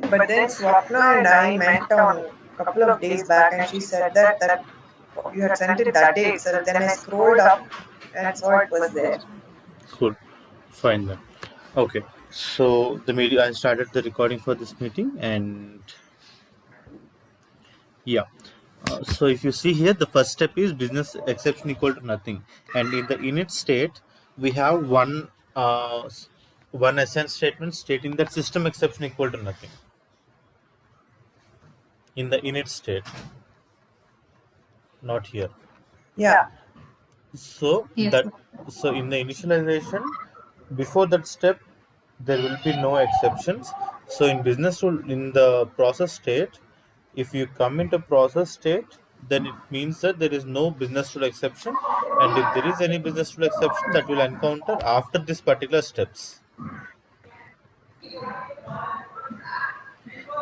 but then Swapna and I met on a couple of days back, and she said that you had sent it that day itself. Then I scrolled up and saw it was there. Cool. Fine then. Okay. So the media I started the recording for this meeting and yeah. So if you see here, the first step is business exception equal to nothing, and in the init state, we have one essence statement stating that system exception equal to nothing in the init state, not here. Yeah. So Yes, that so in the initialization, before that step, there will be no exceptions. So in business rule, in the process state, if you come into process state, then it means that there is no business rule exception, and if there is any business rule exception, that will encounter after this particular steps.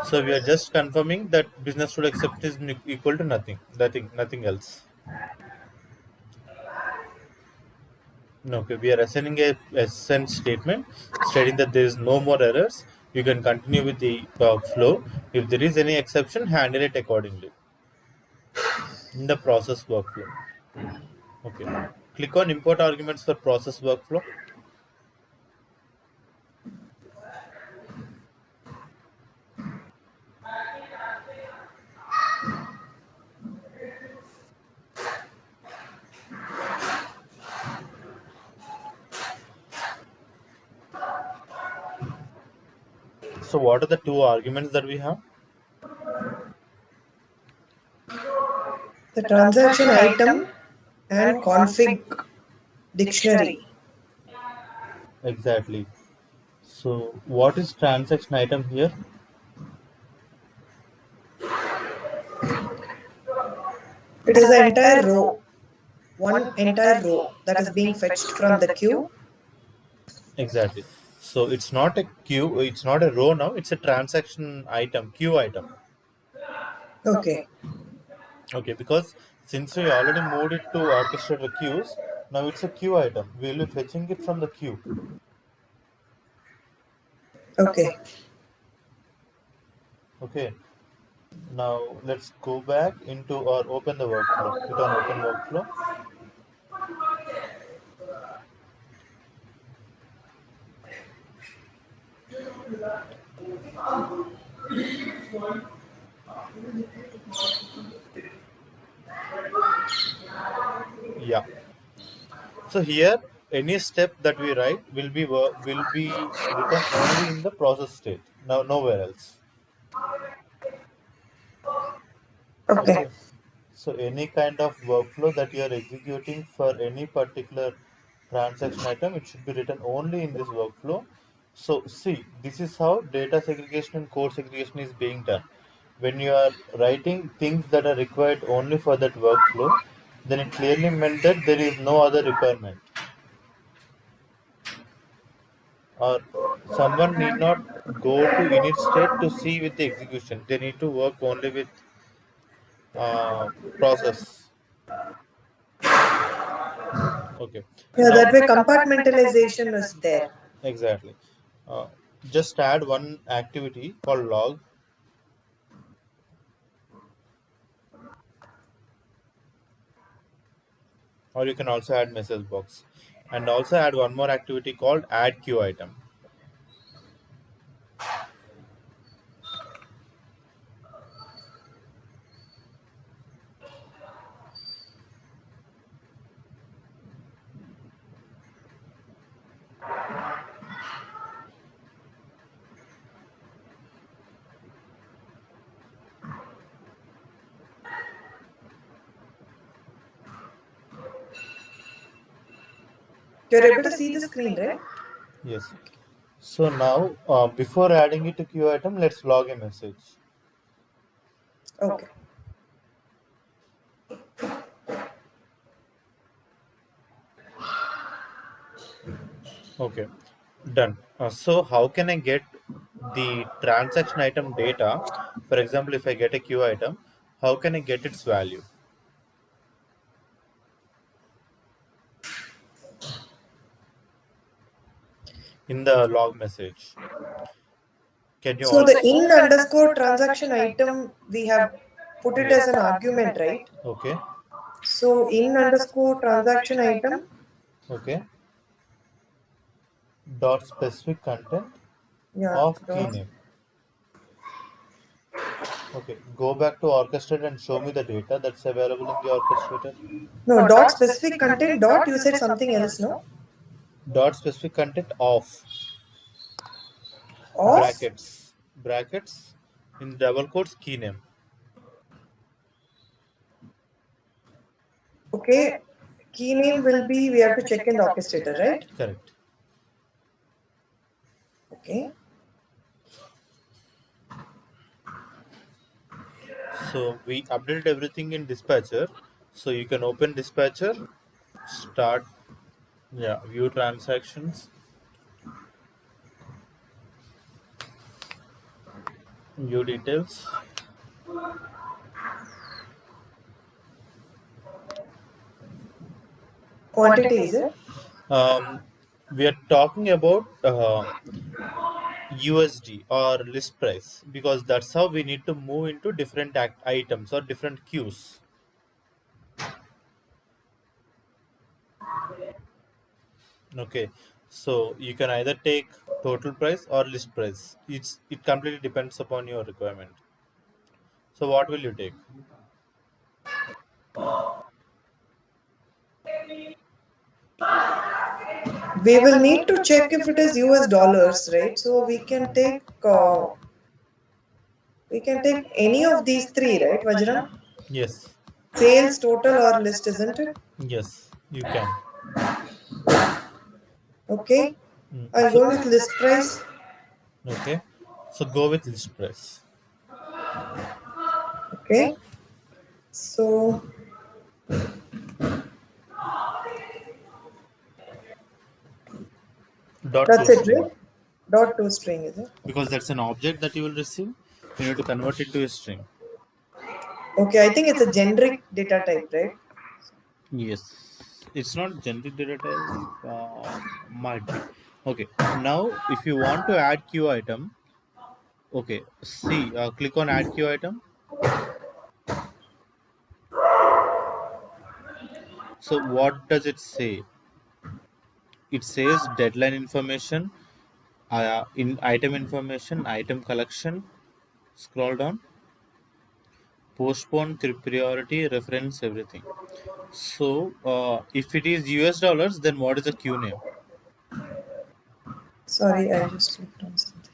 So we are just confirming that business rule exception is equal to nothing else. No, okay, we are assigning a ascent statement stating that there is no more errors. You can continue with the flow. If there is any exception, handle it accordingly in the process workflow. Okay. Click on import arguments for process workflow. So what are the two arguments that we have? The transaction item and config dictionary. Exactly. So what is transaction item here? It is the entire row, one entire row that is being fetched from the queue. Exactly. So it's not a queue, it's not a row now, it's a transaction item, queue item. Okay. Okay, because since we already moved it to orchestrator queues, now it's a queue item. We will be fetching it from the queue. Okay. Okay. Now let's go back into or open the workflow. Click on open workflow. Yeah. So here, any step that we write will be written only in the process state. Now nowhere else. Okay. Okay. So any kind of workflow that you are executing for any particular transaction item, it should be written only in this workflow. So see, this is how data segregation and code segregation is being done. When you are writing things that are required only for that workflow, then it clearly meant that there is no other requirement. Or someone need not go to init state to see with the execution. They need to work only with process. Okay. Yeah, Now, that way compartmentalization is there. exactly. Uh, just add one activity called log, or you can also add message box, and also add one more activity called add queue item. You're able to see the screen, right? Yes. So now, before adding it to queue item, let's log a message. Okay. Okay, done. So how can I get the transaction item data? For example, if I get a queue item, how can I get its value? In the log message. Can you So also? the in underscore transaction item, we have put it as Yes. an argument, right? Okay. So in underscore transaction item, Okay. Dot specific content yeah, of key dot, name. Okay. Go back to orchestrator and show me the data that's available in the orchestrator. no, dot specific content, dot, you said something else, no? Dot specific content of Of, brackets in double quotes key name. okay, key name will be, we have to check in the orchestrator, right? Correct. Okay, So we updated everything in dispatcher. So you can open dispatcher, start, yeah, view transactions, view details. quantity is it? Um, we are talking about USD or list price because that's how we need to move into different items or different queues. Okay, so you can either take total price or list price. It completely depends upon your requirement. So what will you take? We will need to check if it is US dollars, right? So we can take any of these three, right, Vajram? Yes, Sales total or list, isn't it? yes, you can. Okay, Mm, I'll So go with list price. okay, so go with list price. Okay, so Dot to that's it, string right? Dot to string, is it? because that's an object that you will receive. You need to convert it to a string. Okay, I think it's a generic data type, right? Yes, it's not generic data type. Might be. Okay. Now, if you want to add queue item, okay. See, click on add queue item. So what does it say? It says deadline information, in item information, item collection. Scroll down. Postpone priority, reference, everything. So, if it is US dollars, then what is the queue name? Sorry, I just clicked on something.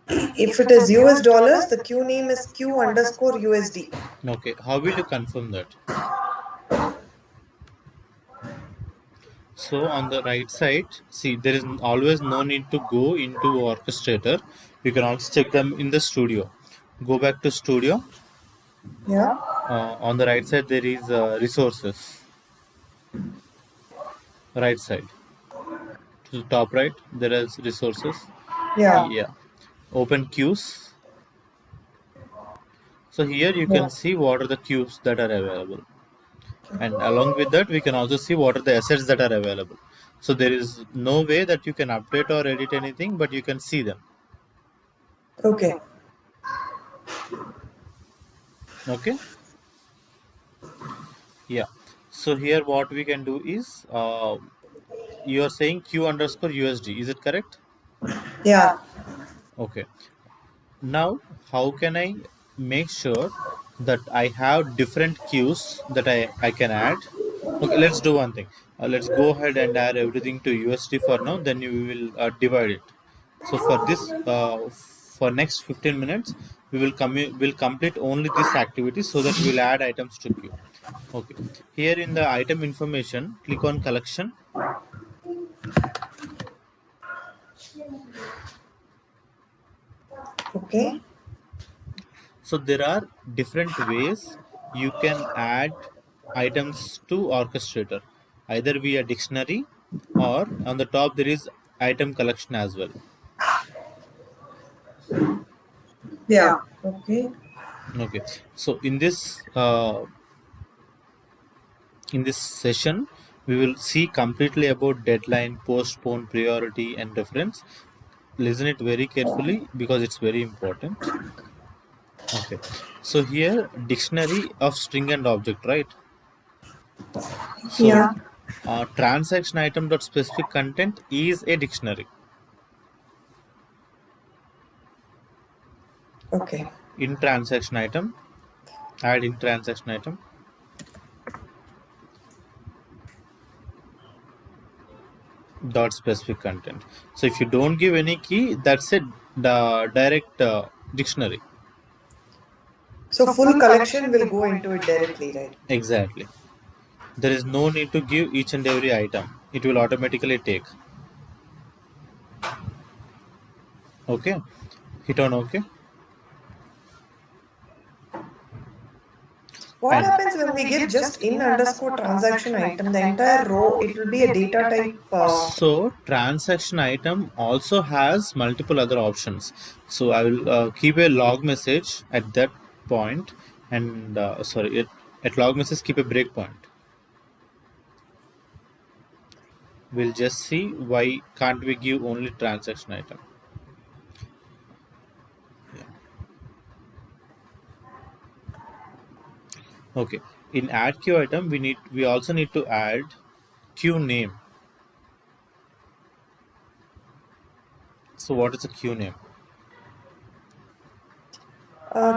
If it is US dollars, the queue name is Q underscore USD. Okay, how will you confirm that? So on the right side, see there is always no need to go into orchestrator. You can also check them in the studio. Go back to studio. Yeah, On the right side there is resources. Right side to the top right there is resources. yeah, Yeah. Open queues. So here you yeah. can see what are the queues that are available, and along with that we can also see what are the assets that are available. So there is no way that you can update or edit anything, but you can see them. Okay, Okay. Yeah. So here what we can do is you are saying Q underscore USD. Is it correct? yeah. Okay. Now how can I make sure that I have different queues that I can add? Okay, let's do one thing. Let's go ahead and add everything to USD for now. Then we will divide it. So for this, for next 15 minutes, will complete only this activity so that we'll add items to queue. Okay. Here in the item information, click on collection. Okay, So there are different ways you can add items to orchestrator, either via dictionary or on the top there is item collection as well. yeah. Okay, Okay. So in this session, We will see completely about deadline, postpone, priority, and reference. Listen it very carefully because it's very important. Okay. So here, dictionary of string and object, right? So, Yeah. transaction item dot specific content is a dictionary. Okay. In transaction item, add in transaction item dot specific content. So if you don't give any key, that's it. The direct dictionary. So full collection will go into it directly, right? Exactly. There is no need to give each and every item. It will automatically take. Okay. Hit on OK. What And happens when we give just in underscore transaction item? The entire row, it will be a data type. so transaction item also has multiple other options. So I will keep a log message at that point, and at log message keep a breakpoint. We'll just see why can't we give only transaction item. Okay. In add queue item, we also need to add queue name. So what is a queue name?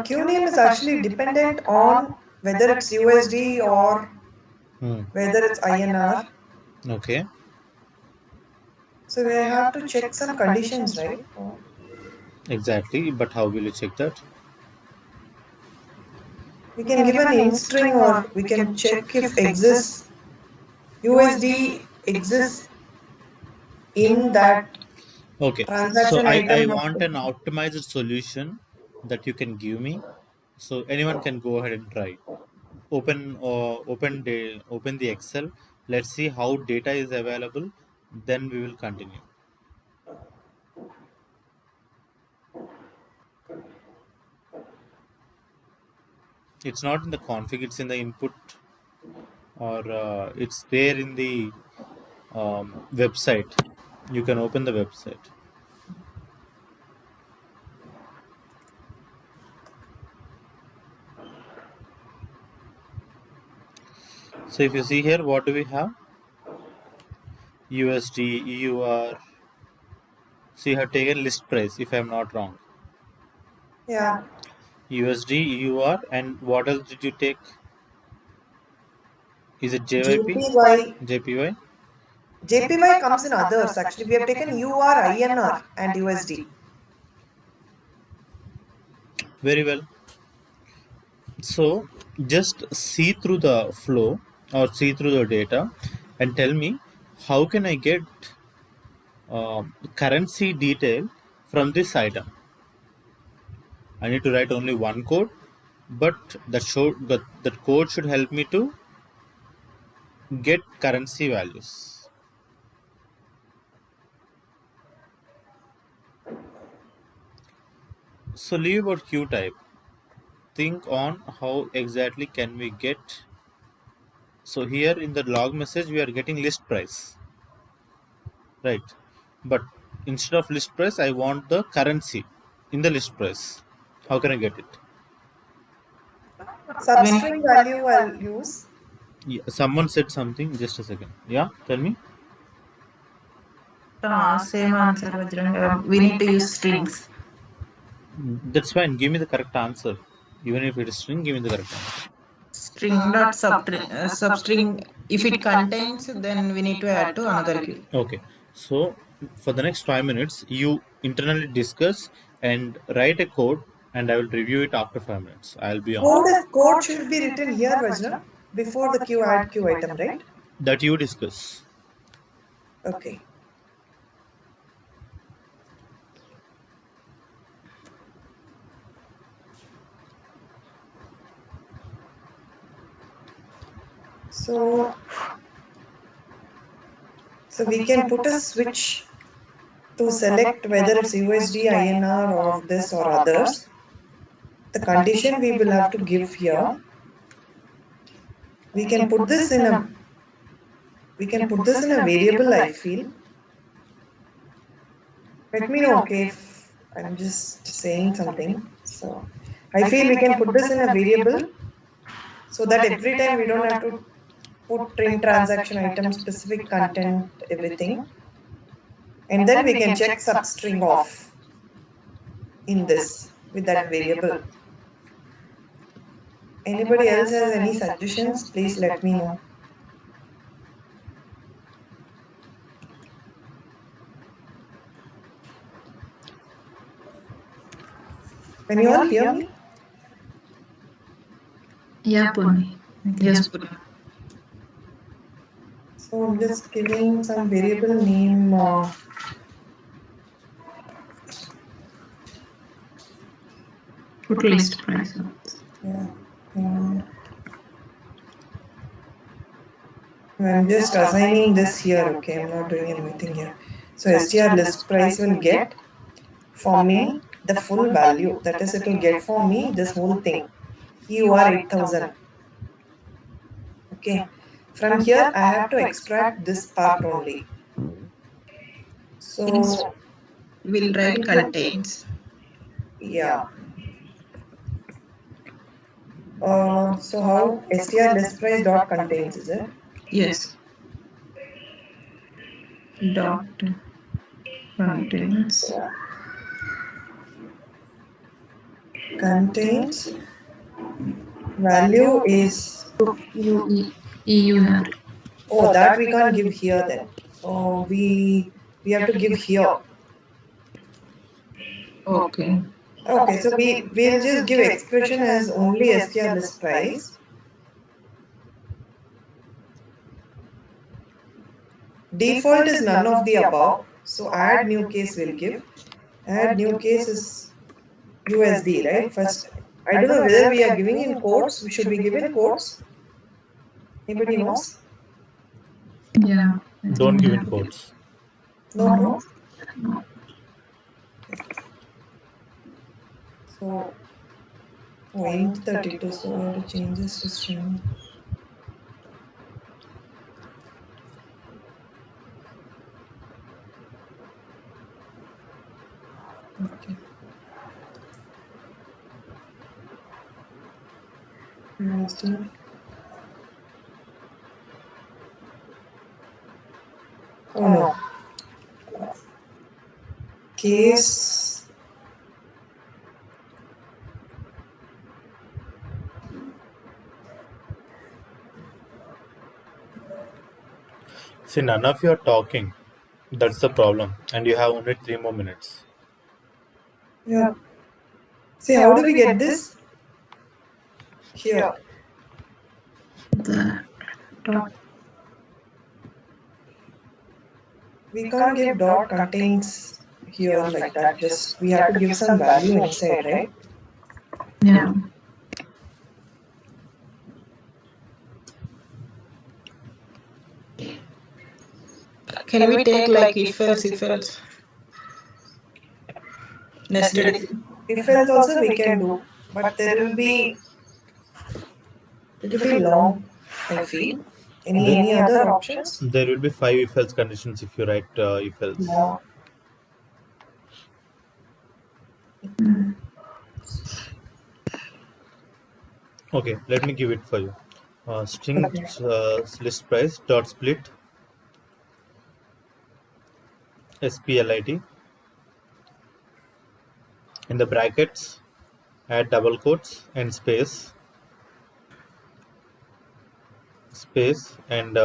Queue name is actually dependent on whether it's USD or whether it's INR. Okay. So we have to check some conditions, right? Exactly. But how will you check that? We can give an int string or we can check if exists USD exists in that Okay. So transaction I item. want an optimized solution that you can give me. So anyone can go ahead and try. Open the Excel. Let's see how data is available. Then we will continue. It's not in the config. It's in the input, or it's there in the website. You can open the website. So if you see here, what do we have? USD, EUR. So you have taken list price, if I'm not wrong. Yeah. USD, EUR, and what else did you take? Is it JYP? JPY. JPY? JPY comes in others. Actually, we have taken UR, INR, and USD. Very well. So just see through the flow or see through the data and tell me how can I get currency detail from this item. I need to write only one code, but that code should help me to get currency values. So leave about queue type. Think on how exactly can we get. So here in the log message we are getting list price, right? But instead of list price I want the currency in the list price. How can I get it? Substring value I'll use. Yeah, someone said something. Just a second. Yeah, tell me. Same answer, Vajrang. We need to use strings. That's fine. Give me the correct answer. Even if it is string, give me the correct answer. String dot substring. If it contains, then we need to add to another queue. Okay. So for the next 5 minutes, you internally discuss and write a code, and I will review it after 5 minutes. I'll be on. Code should be written here, Vajra, before the queue add queue item, right? That you discuss. Okay. So we can put a switch to select whether it's USD, INR or this or others. The condition we will have to give here. We can put this in a we can put this in a variable, I feel. Let me know, okay, if I'm just saying something. So I feel we can put this in a variable so that every time we don't have to put in transaction item, specific content, everything. And then we can check substring off in this with that variable. Anybody else has any suggestions? Please let me know. Can you all hear me? Yeah, Purni. Yes, Purni. So I'm just giving some variable name. Put list price. Yeah. I'm just assigning this here, okay? I'm not doing anything here. So str list price will get for me the full value. That is, it will get for me this whole thing. EUR 8000. Okay. From here, I have to extract this part only. So We'll write contains. yeah. So how str list price dot contains, is it? Yes. Dot contains. Contains value is EUR. oh, that we can't give here then. Oh, we have to give here. Okay. Okay, so we'll just give expression as only str list price. Default is none of the above. So add new case will give. Add new case is USD, right? First, I don't know whether we are giving in quotes. Should we give in quotes? Anybody knows? Yeah. Don't give in quotes. No. So, int 32. So we have to change this to string. Okay. USD. Oh no. Case See, none of you are talking. That's the problem. And you have only 3 more minutes. yeah. See, how do we get this? Here. The dot. We can't give dot contains here like that. Just we have to give some value inside, right? Yeah. Can we take like if else? Nested. If else also we can do, but it will be long, I feel. Any other options? There will be 5 if else conditions if you write if else. No. Okay, let me give it for you. String list price dot split split in the brackets, add double quotes and space, and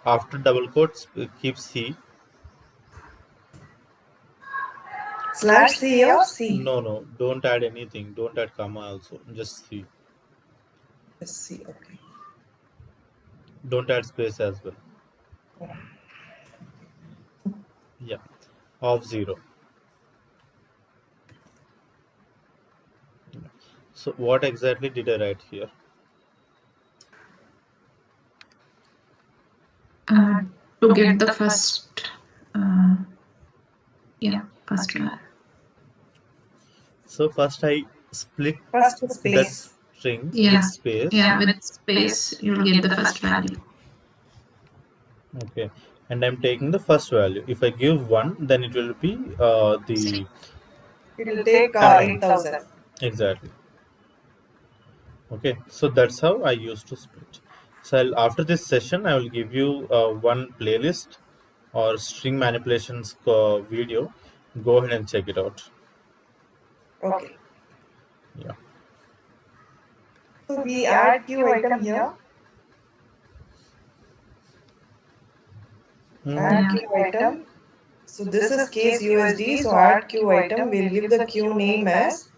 after double quotes keep C. Slash C or C? No, don't add anything. Don't add comma also. Just C. Yes, C, okay. Don't add space as well. Yeah, of 0. So what exactly did I write here? To get the first. First one. So first I split First that space. string Yeah. with space. Yeah, with space you'll get the first value. Okay, and I'm taking the first value. If I give 1, then it will be the It will take amount. 8,000. Exactly. Okay, so that's how I used to split. So after this session, I will give you one playlist or string manipulations video. Go ahead and check it out. Okay. Yeah. So we add queue item here. Add Mm, queue item. So this is case USD. So add queue item. We'll give the queue name as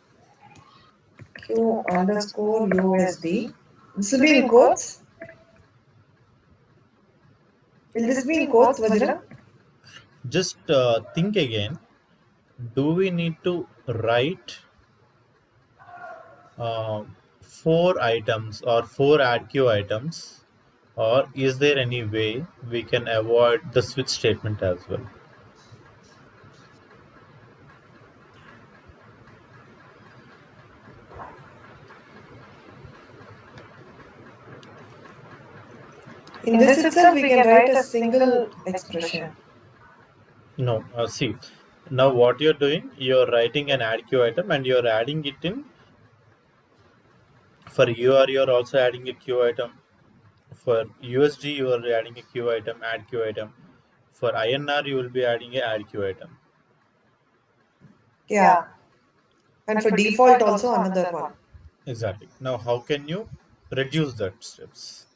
Q underscore USD. This will be in quotes. Will this be in quotes, Vajra? just think again. Do we need to write uh, 4 items or 4 add items, or is there any way we can avoid the switch statement as well? In this itself, we can write a single expression. No, see, now what you're doing, you're writing an add queue item and you're adding it in. For UR, you're also adding a queue item. For USD, you are adding a queue item, add queue item. For INR, you will be adding a add queue item. Yeah. And for default also another one. Exactly. Now, how can you reduce that steps?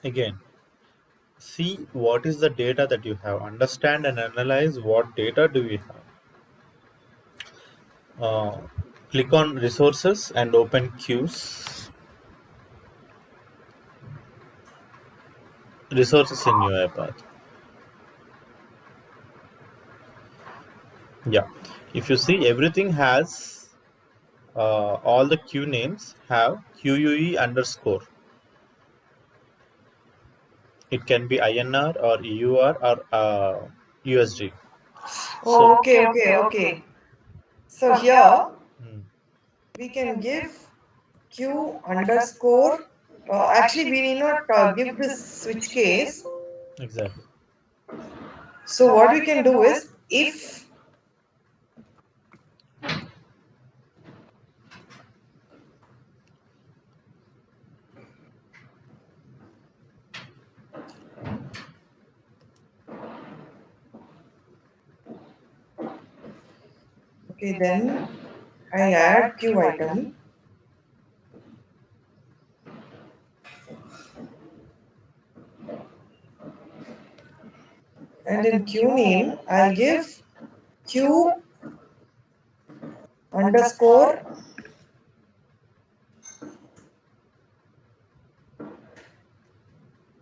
Again, see what is the data that you have. Understand and analyze what data do we have. Click on resources and open queues. Resources in UiPath. Yeah. If you see, everything has all the queue names have QUE underscore. It can be INR or EUR or USD. Oh, So, okay. So here hmm, we can give Q underscore. Actually, we need not give this switch case. exactly. So what we can do is if okay, then I add Q item. And in Q name, I'll give Q underscore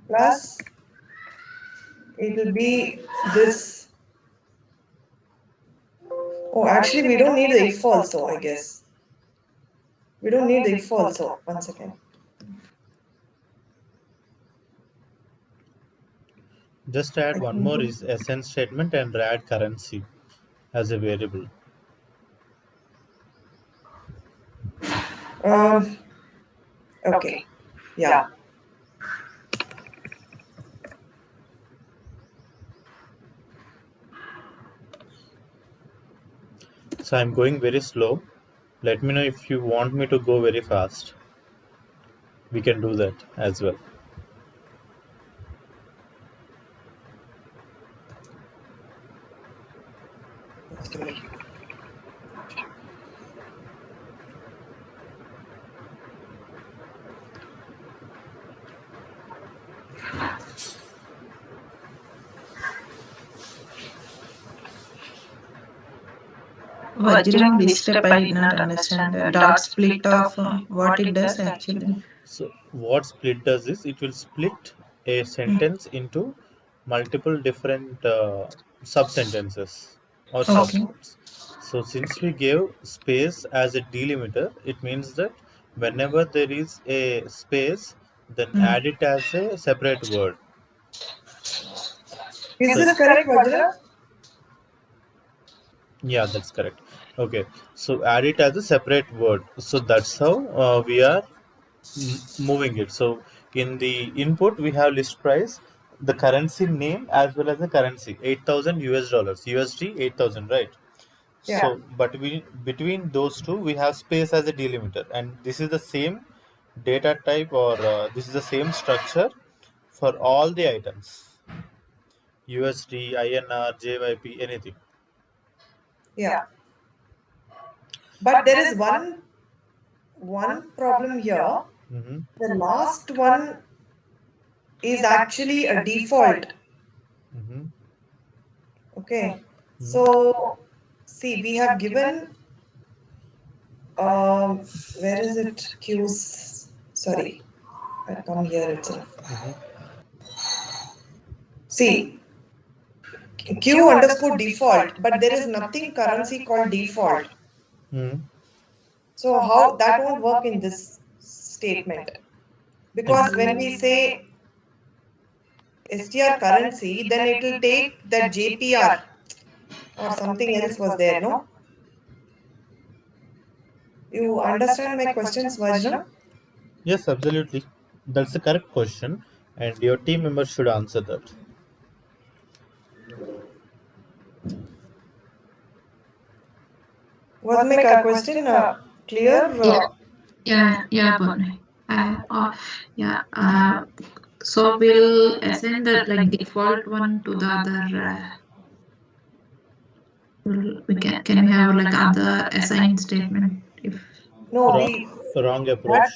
plus it will be this. Oh, actually, we don't need the if also, I guess. We don't need the if also. 1 second. Just add one more is essence statement and add currency as a variable. Um, okay. Yeah. So I'm going very slow. Let me know if you want me to go very fast. We can do that as well. Vajram, this step I did not understand. The dot split of what it does actually. So what split does is it will split a sentence into multiple different sub sentences or Okay. subnodes. So since we gave space as a delimiter, it means that whenever there is a space, then add it as a separate word. Is So this correct, Vajra? yeah, that's correct. Okay, so add it as a separate word. So that's how we are moving it. So in the input we have list price, the currency name as well as the currency 8,000 US dollars, USD 8,000, right? Yeah. So but we between those two we have space as a delimiter, and this is the same data type, or this is the same structure for all the items, USD, INR, JYP, anything. Yeah. But there is one problem here. Mm-hmm. The last one is actually a default. Mm-hmm. Okay. Mm-hmm. So see, we have given where is it? Q's. Sorry, I come here itself. See, Q underscore default, but there is nothing currency called default. Mm-hmm. So how that won't work in this statement, because when we say str currency, then it will take that JPR or something else was there. No, you understand my questions, Vajram? Yes, absolutely. That's the correct question, and your team members should answer that. Was my question clear? Yeah, Bhavani. Yeah. So we'll assign the like default one to the other. We can we have like other assign statement if No, Wrong, we wrong that approach.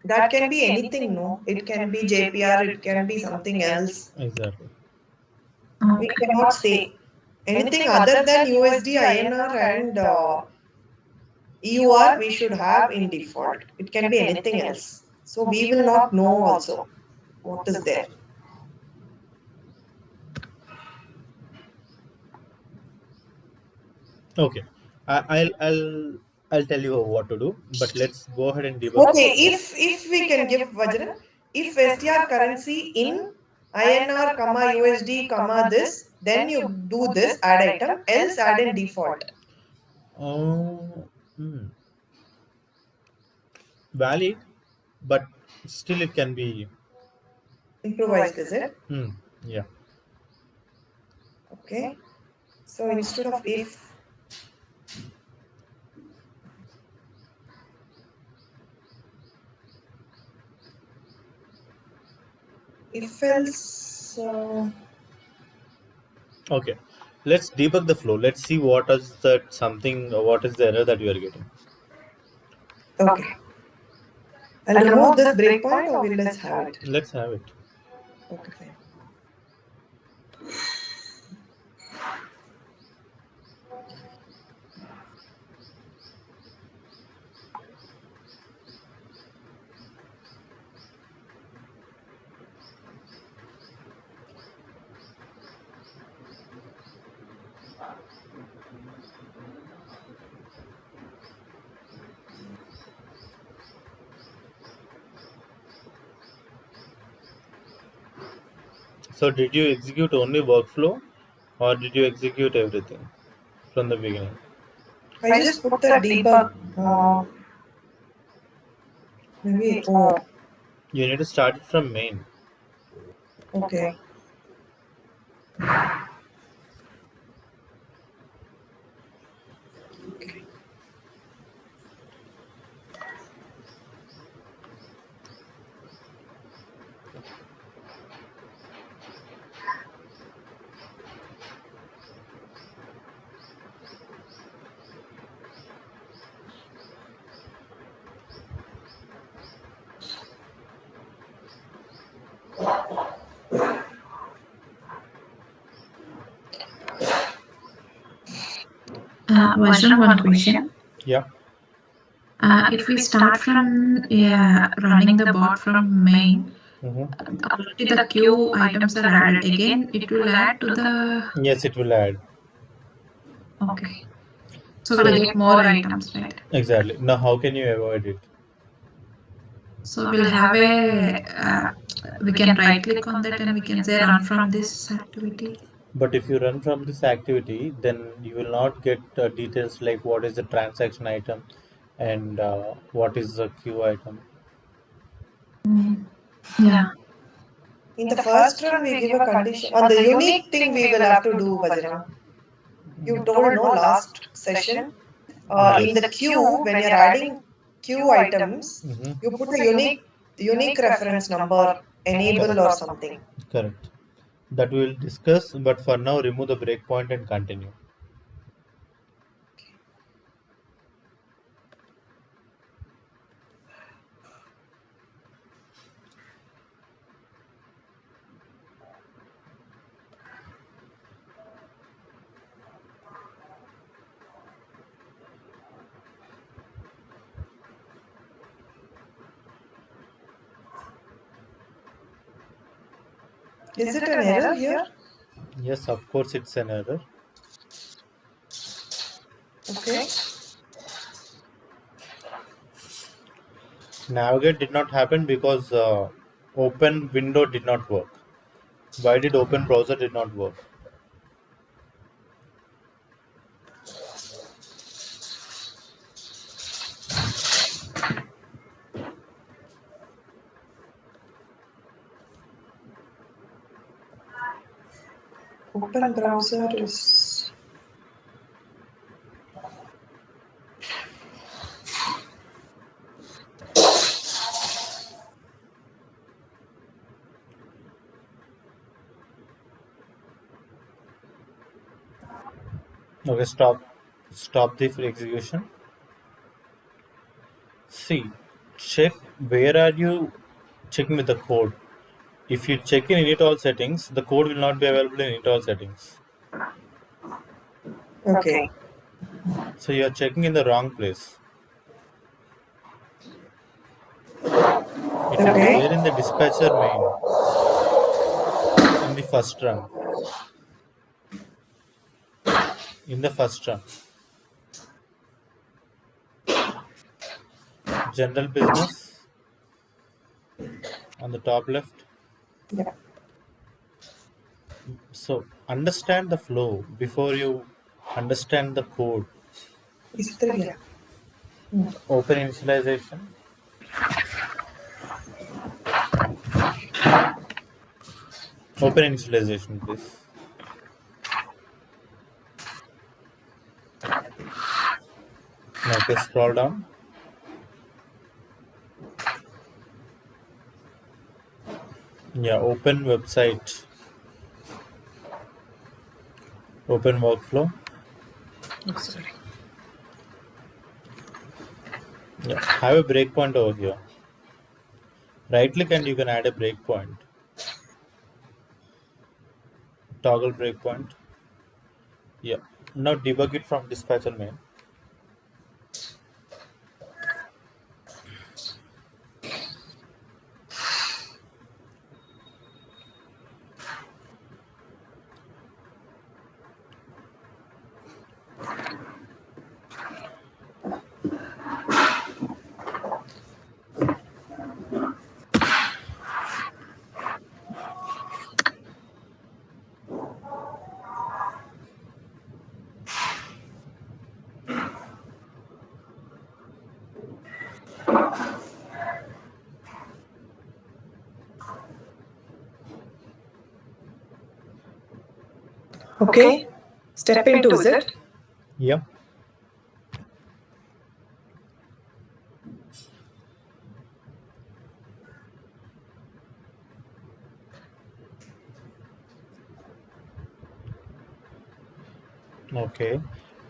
that can be anything. No, it can be JPR, it can be something else. Exactly. We okay. cannot say anything other than USD, INR, and EUR. We should have in default. It can be anything else. So we will not know also what is there. Okay. I'll tell you what to do, but let's go ahead and debug Okay, this. if we can give Vajran, if STR currency in INR, comma USD, comma this, then you do this add item, else add in default. Oh, hmm. Valid, but still it can be. Improvised, is it? Hmm. Yeah. Okay. So instead of if else, Okay. Let's debug the flow. Let's see what is that something. What is the error that you are getting? okay. I'll remove this breakpoint or will let's have it. Let's have it. Okay, fine. So did you execute only workflow, or did you execute everything from the beginning? I just put the debug. Maybe You need to start it from main. okay. Okay. Vajra, one question. Yeah. If we start from running the bot from main, already the queue items are added. Again, it will add to the. Yes, it will add. Okay. So we'll get more items, right? Exactly. Now, how can you avoid it? So we'll have a. We can right click on that and we can say run from this activity. But if you run from this activity, then you will not get details like what is the transaction item and what is the queue item. Yeah. In the first run, we give a condition. On the unique thing we will have to do, Vajra. You told no last session. In the queue, when you're adding queue items, you put a unique reference number, enable or something. Correct. That we will discuss, but for now, remove the breakpoint and continue. Is it an error here? Yes, of course, it's an error. Okay. Navigate did not happen because open window did not work. Why did open browser did not work? Open browser is. Okay, stop the execution. See, check where are you checking with the code. If you check in init all settings, the code will not be available in init all settings. Okay. So you are checking in the wrong place. It will be there in the dispatcher main in the first run. In the first run. General business on the top left. Yeah. So understand the flow before you understand the code. History. Open initialization. Open initialization, please. Okay, scroll down. Yeah, open website. Open workflow. Oh, sorry. Yeah, have a breakpoint over here. Right click and you can add a breakpoint. Toggle breakpoint. Yeah. Now debug it from dispatcher main. Okay. Step into, is it? Yeah. Okay.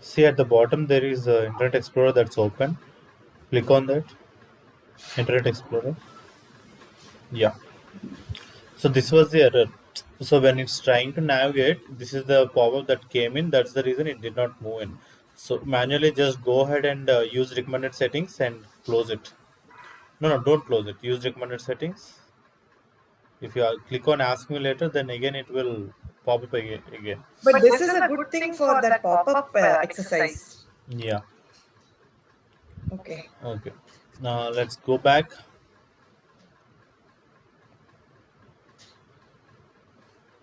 See at the bottom there is Internet Explorer that's open. Click on that. Internet Explorer. Yeah. So this was the error. So when it's trying to navigate, this is the pop-up that came in. That's the reason it did not move in. So manually just go ahead and use recommended settings and close it. No, don't close it. Use recommended settings. If you click on ask me later, then again it will pop up again. But this is a good thing for that pop-up exercise. Yeah. Okay. Okay. Now let's go back.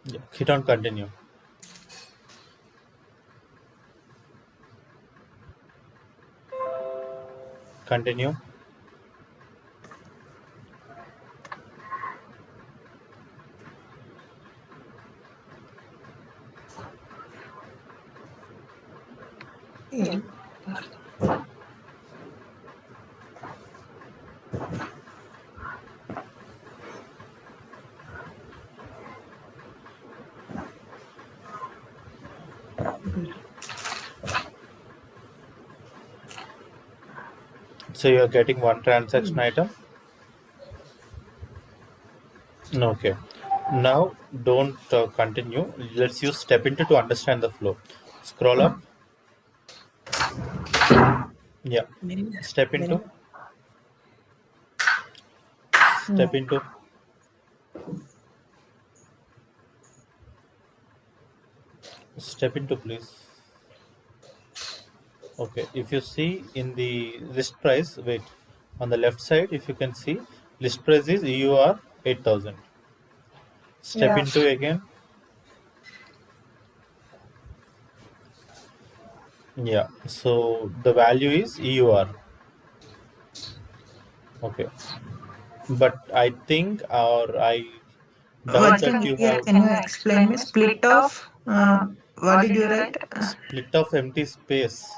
Yeah. Hit on continue. Continue. Yeah. So you're getting one transaction item. Okay. Now don't continue. Let's use step into to understand the flow. Scroll up. Yeah. Step into. Then Step into. Step into, please. Okay. If you see in the list price, wait. On the left side, if you can see, list price is EUR 8,000. Step yeah. into again. Yeah. So the value is EUR. Okay. But I think, or I doubt One that thing you here, have can you explain me? Split of, what did you write? split of empty space.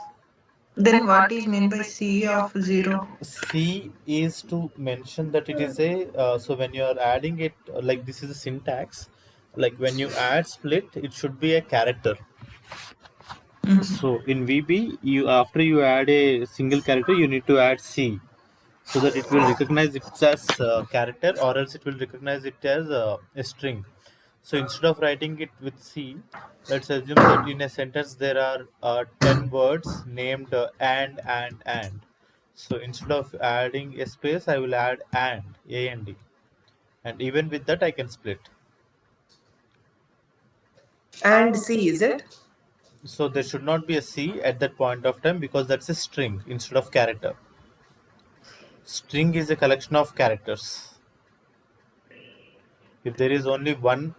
Then what is meant by C of 0? C is to mention that it is a so when you are adding it, like this is a syntax, like when you add split it should be a character. So in VB, you after you add a single character you need to add C, so that it will recognize it as character, or else it will recognize it as a string. So instead of writing it with C, let's assume that in a sentence there are 10 words named and. So instead of adding a space, I will add and, and even with that I can split. And C, is it? So there should not be a C at that point of time because that's a string instead of character. String is a collection of characters. If there is only one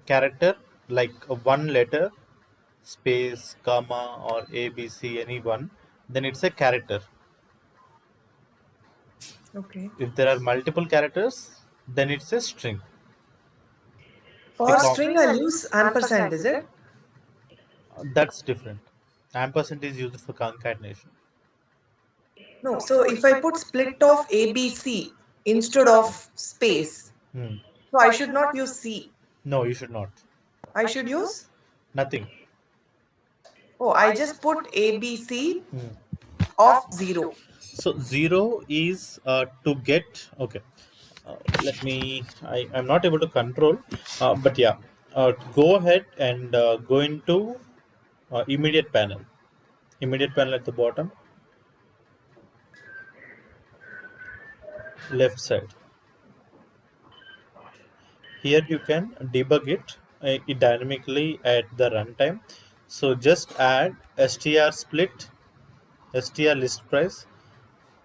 character, like one letter, space, comma, or ABC, any one, then it's a character. Okay. If there are multiple characters, then it's a string. A For string, I'll use ampersand, is it? That's different. Ampersand is used for concatenation. No. So if I put split of ABC instead of space, Hmm. so I should not use C. No, you should not. I should use. Nothing. Oh, I just put ABC Hmm. of 0. So 0 is to get. Okay. Let me. I'm not able to control. But yeah. Go ahead and go into immediate panel. Immediate panel at the bottom, left side. Here you can debug it dynamically at the runtime. So just add str split, str list price.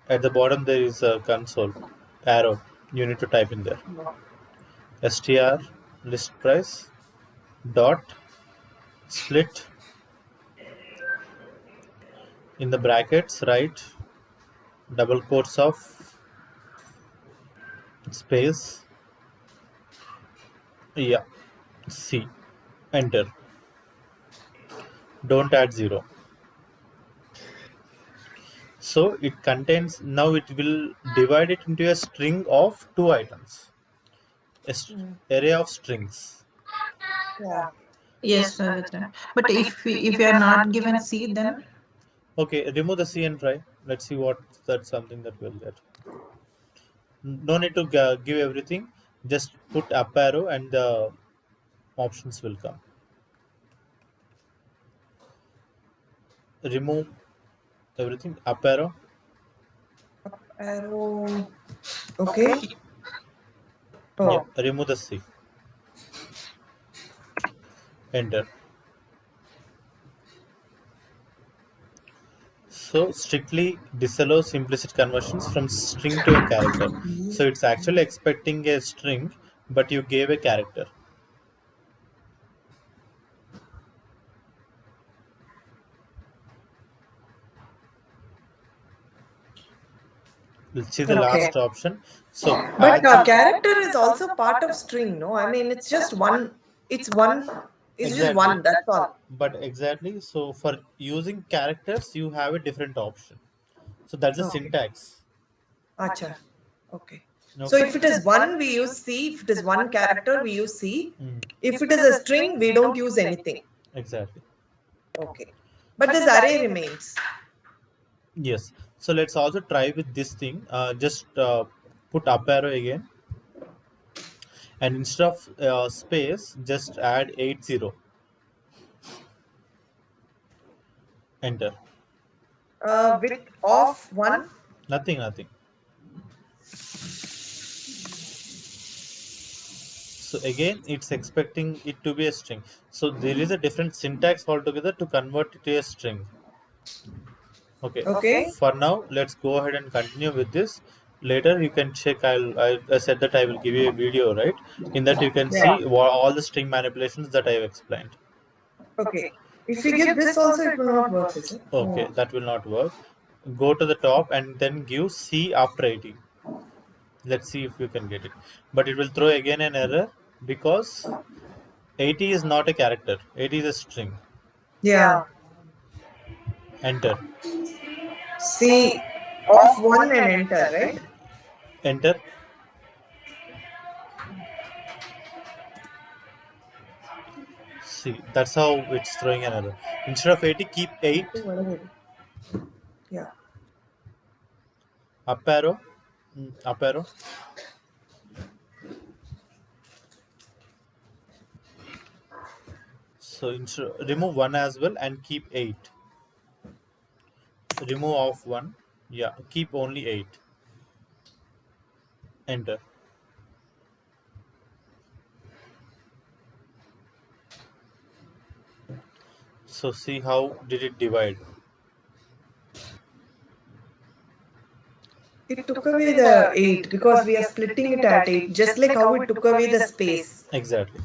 At the bottom there is a console arrow. You need to type in there. Str list price dot split, in the brackets write double quotes of space, yeah, C, enter. Don't add 0. So it contains, now it will divide it into a string of 2 items, array of strings. Yeah. Yes, that's right. But if you are not given C, then Okay, remove the C and try. Let's see what that's something that we'll get. No need to give everything. Just put up arrow and the options will come. Remove everything. Up arrow. Arrow. Okay. Yeah. Oh, Remove the C. Enter. So strictly disallows implicit conversions from string to a character. So it's actually expecting a string, but you gave a character. Let's see the Okay. last option. So But as you, character is also part of string, no? I mean, it's just one. It's one. It's just exactly, one. That's all. but exactly. So for using characters, you have a different option. So that's the Okay. syntax. Acha. Okay. So Okay. if it is one, we use C. If it is one character, we use C. Mm, If it is a string, we don't use anything. exactly. Okay. But this array remains. Yes. So let's also try with this thing. Just put up arrow again, and instead of space, just add 80. Enter. Width of one. Nothing, nothing. So again, it's expecting it to be a string. So there is a different syntax altogether to convert it to a string. Okay. Okay. For now, let's go ahead and continue with this. Later, you can check. I said that I will give you a video, right? In that, you can Yeah. see all the string manipulations that I have explained. Okay. If we give this also, it will not work, is it? Okay, that will not work. Go to the top and then give C after 80. Let's see if you can get it. But it will throw again an error because 80 is not a character. 80 is a string. Yeah. Enter. C of one and enter, right? Enter. See, that's how it's throwing an error. Instead of 80, keep 8. Yeah. Up arrow. Up arrow. So remove 1 as well and keep 8. Remove off 1. Yeah, keep only 8. Enter. So see how did it divide. It took away the 8 because we are splitting it at 8, just like how it took away the space. Exactly.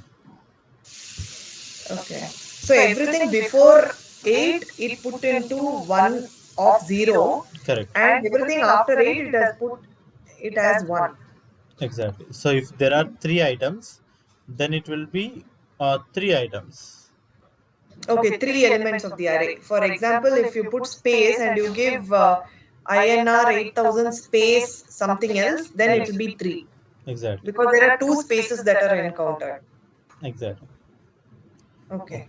Okay. So everything before 8, it put into 1 of 0. Correct. And everything after 8, it has put it as 1. Exactly. So if there are 3 items, then it will be 3 items. Okay, 3 elements of the array. For example, if you put space and you give INR 8000 space something else, then it will be 3. Exactly. Because there are 2 spaces that are encountered. Exactly. Okay.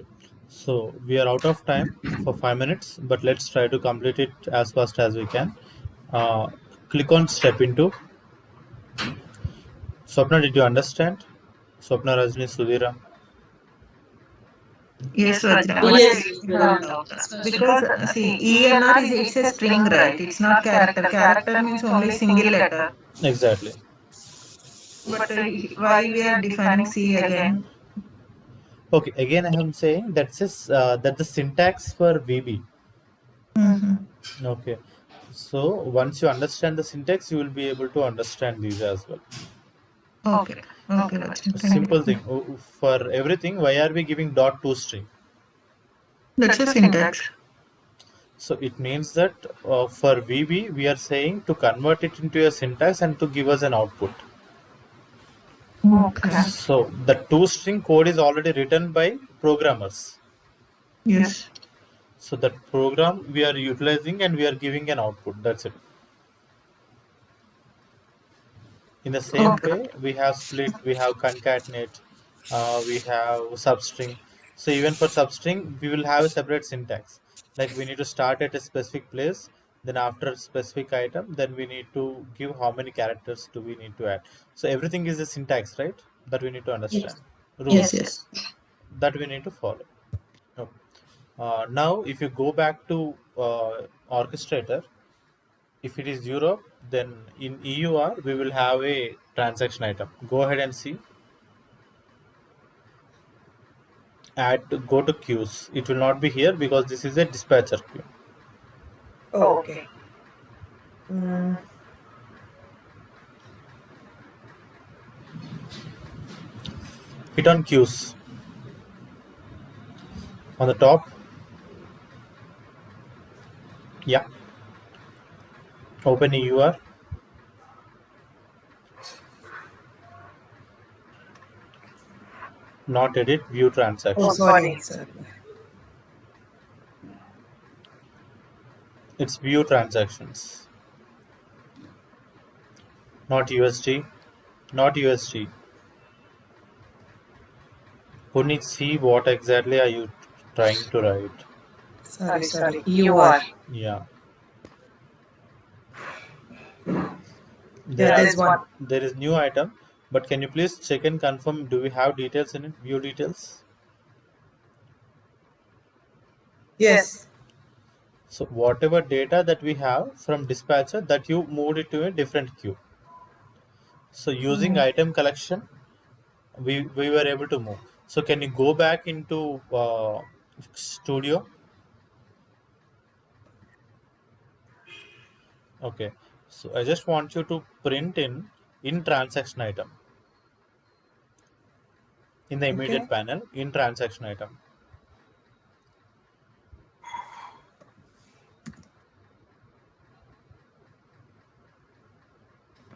So we are out of time for 5 minutes, but let's try to complete it as fast as we can. Click on step into. Swapna, did you understand? Swapna, Rajni, Sudhira. Yes, Vajra. Because see, ENR is it's a string, right? It's not character. Character means only single letter. Exactly. But why we are defining C again? Okay, again I am saying that the syntax for VB. Mm-hmm. Okay. So once you understand the syntax, you will be able to understand these as well. Okay. Okay, Vajra. Simple thing. For everything, why are we giving dot to string? That's a syntax. So it means that for VB, we are saying to convert it into a syntax and to give us an output. Okay. So the toString code is already written by programmers. Yes. So that program we are utilizing and we are giving an output. That's it. In the same way, we have split, we have concatenate, we have substring. So even for substring, we will have a separate syntax. Like we need to start at a specific place, then after a specific item, then we need to give how many characters do we need to add. So everything is a syntax, right? That we need to understand. Rules Yes. that we need to follow. Okay. Now, if you go back to orchestrator, if it is Europe, then in EUR we will have a transaction item. Go ahead and see. Go to queues. It will not be here because this is a dispatcher queue. Oh, okay. Hit on queues. On the top. Yeah. Open EUR. Not edit, view Oh, transactions. sorry. It's view transactions. Not USD. Not USD. Puneet, see what exactly are you trying to write? Sorry. You are. Yeah. Yeah, there's one. There is new item, but can you please check and confirm, do we have details in it? View details? Yes. So whatever data that we have from dispatcher, that you moved it to a different queue. So using item collection, we were able to move. So can you go back into studio? Okay. So I just want you to print in transaction item in the immediate panel in transaction item.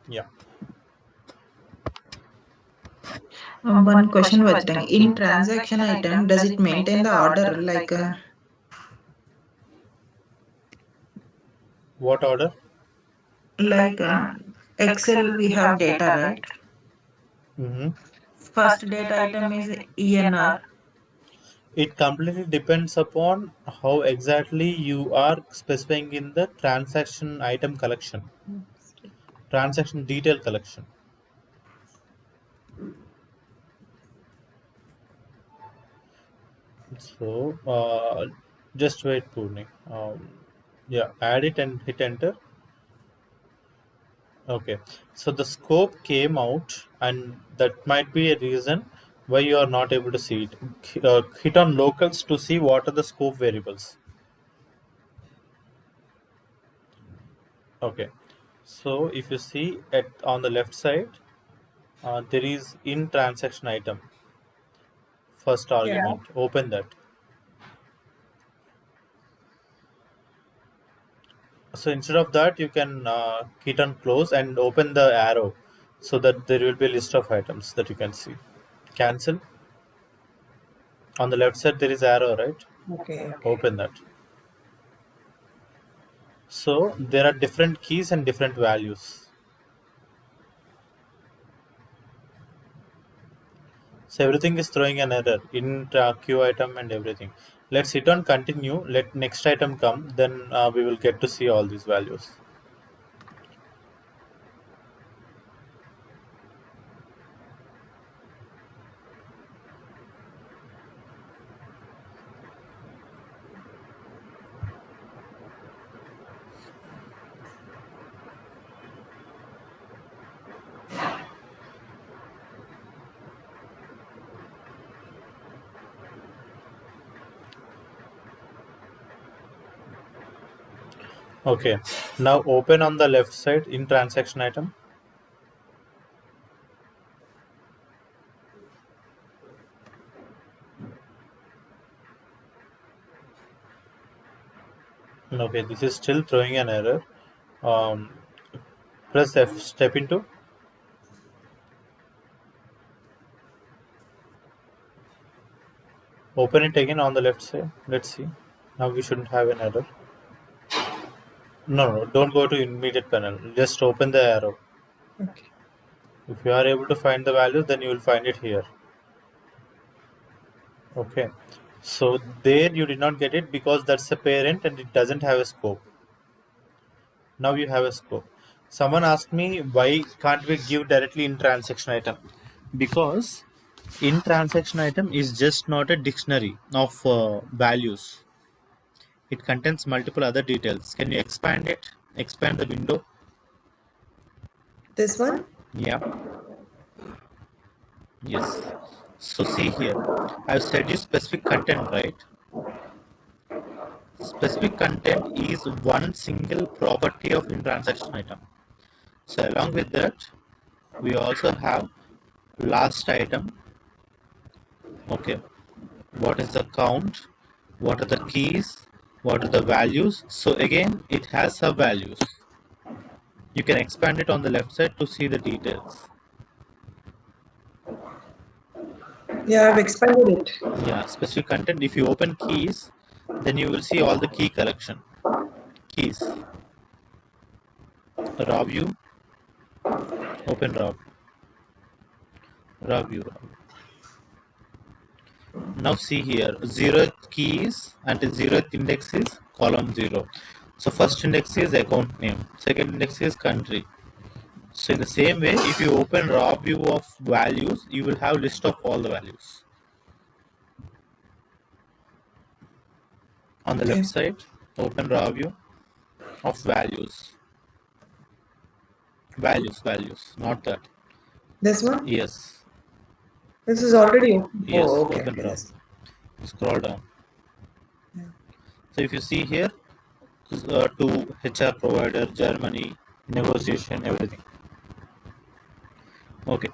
Yeah. One question was there. In transaction item, does it maintain the order like What order? like Excel we have data, right? Mm-hmm. First data item is ENR. It completely depends upon how exactly you are specifying in the transaction item collection, transaction detail collection. So just wait, Purni. Yeah, add it and hit enter. Okay, so the scope came out, and that might be a reason why you are not able to see it. Hit on locals to see what are the scope variables. Okay, so if you see at on the left side, there is in transaction item first argument. Open that. So instead of that, you can hit on close and open the arrow, so that there will be a list of items that you can see. Cancel. On the left side there is arrow, right? Okay. Open that. So there are different keys and different values. So everything is throwing an error in queue item and everything. Let's hit on continue. Let next item come. Then we will get to see all these values. Okay. Now open on the left side in transaction item. Okay, this is still throwing an error. Um, press F, step into. Open it again on the left side. Let's see. Now we shouldn't have an error. No, don't go to immediate panel. Just open the arrow. Okay. If you are able to find the values, then you will find it here. Okay. So there you did not get it because that's a parent and it doesn't have a scope. Now you have a scope. Someone asked me why can't we give directly in transaction item? Because in transaction item is just not a dictionary of values. It contains multiple other details. Can you expand it? Expand the window. This one? Yeah. Yes. So see here, I've said you specific content, right? Specific content is one single property of in transaction item. So along with that, we also have last item. Okay. What is the count? What are the keys? What are the values? So again, it has sub values. You can expand it on the left side to see the details. Yeah, I've expanded it. Yeah, specific content. If you open keys, then you will see all the key collection. Keys. Raw view. Open raw. Raw view. Now see here, 0th key is until 0th index is column 0. So first index is account name, second index is country. So in the same way, if you open raw view of values, you will have list of all the values. On the left side, open raw view of values. Values, not that. This one? Yes. This is already open. Yes, Oh, okay. open Okay, raw. Scroll down. Yeah. So if you see here, to HR provider, Germany, negotiation, everything. Okay.